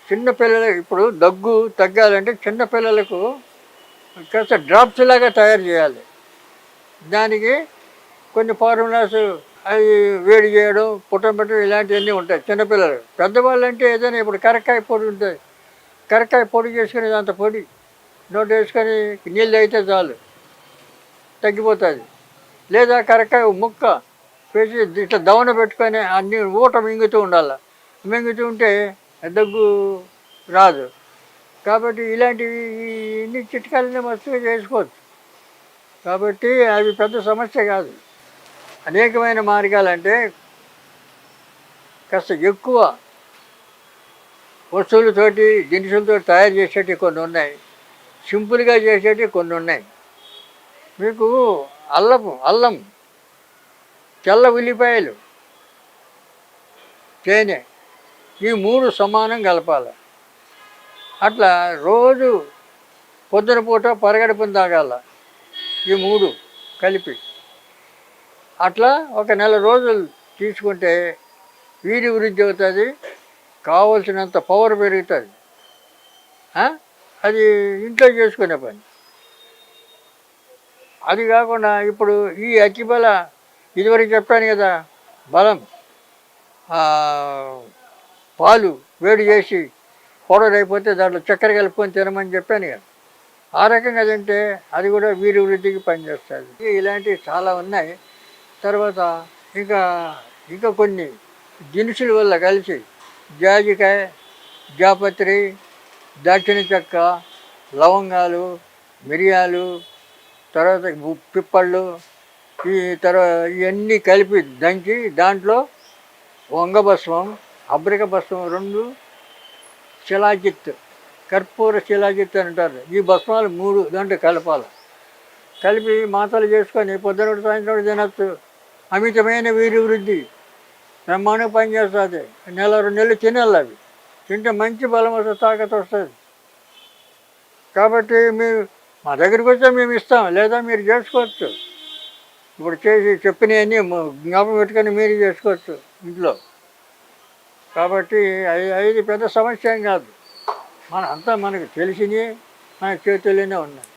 చిన్నపిల్లలు ఇప్పుడు దగ్గు తగ్గాలంటే చిన్నపిల్లలకు కాస్త డ్రాప్స్ లాగా తయారు చేయాలి. దానికి కొన్ని ఫార్ములాస్ అవి వేడి చేయడం, పుట్టం పెట్టడం ఇలాంటివన్నీ ఉంటాయి చిన్నపిల్లలు. పెద్దవాళ్ళు అంటే ఏదైనా ఇప్పుడు కరక్కాయ పొడి ఉంటుంది. కరక్కాయ పొడి చేసుకుని అంత పొడి నోటు వేసుకొని నీళ్ళు అయితే చాలు తగ్గిపోతుంది. లేదా కరక్కాయ ముక్క వేసి ఇట్లా దవన పెట్టుకొని అన్ని ఊట మింగుతూ ఉండాలి. మింగుతూ ఉంటే దగ్గు రాదు. కాబట్టి ఇలాంటివి ఇన్ని చిట్కాలన్నీ మస్తుగా చేసుకోవచ్చు. కాబట్టి అవి పెద్ద సమస్య కాదు. అనేకమైన మార్గాలంటే కాస్త ఎక్కువ వస్తువులతోటి దినుసులతో తయారు చేసేటివి కొన్ని ఉన్నాయి, సింపుల్గా చేసేటివి కొన్ని ఉన్నాయి. మీకు అల్లం, తెల్ల ఉల్లిపాయలు, తేనె ఈ 3 సమానం కలపాలి. అట్లా రోజు పొద్దున పూట పరగడుపున తాగాల ఈ 3 కలిపి. అట్లా ఒక నెల రోజులు తీసుకుంటే వీర్య వృద్ధి అవుతుంది, కావలసినంత పవర్ పెరుగుతుంది. అది ఇంట్లో చేసుకునే పని. అది కాకుండా ఇప్పుడు ఈ అతిబల ఇదివరకు చెప్పాను కదా, బలం పాలు వేడి చేసి పౌడర్ అయిపోతే దాంట్లో చక్కెర కలుపుకొని తినమని చెప్పాను కదా. ఆ రకంగా తింటే అది కూడా వీర్య వృద్ధికి పనిచేస్తుంది. ఇలాంటివి చాలా ఉన్నాయి. తర్వాత ఇంకా కొన్ని దినుసుల వల్ల కలిసి జాజికాయ, జాపత్రి, దాల్చిన చెక్క, లవంగాలు, మిరియాలు, తర్వాత పిప్పళ్ళు, ఇవన్నీ కలిపి దంచి దాంట్లో వంగభస్మం, అబ్రిక భస్మం 2, శిలాజిత్, కర్పూర శిలాజిత్ అని అంటారు. ఈ భస్మాలు 3 దాంట్లో కలపాలి. కలిపి మాతలు చేసుకొని పొద్దున సాయంత్రం తినచ్చు. అమితమైన వీర్య వృద్ధి బ్రహ్మాండంగా పనిచేస్తుంది. 1-2 నెలలు తినాలి. అవి తింటే మంచి బలం వస్తుంది, తాకత వస్తుంది. కాబట్టి మీరు మా దగ్గరికి వస్తే మేము ఇస్తాం, లేదా మీరు చేసుకోవచ్చు. ఇప్పుడు చేసి చెప్పినవన్నీ జ్ఞాపకం పెట్టుకొని మీరు చేసుకోవచ్చు ఇంట్లో. కాబట్టి అది పెద్ద సమస్య ఏం కాదు. అంతా మనకు తెలిసినవి మన చేతుల్లోనే ఉన్నాయి.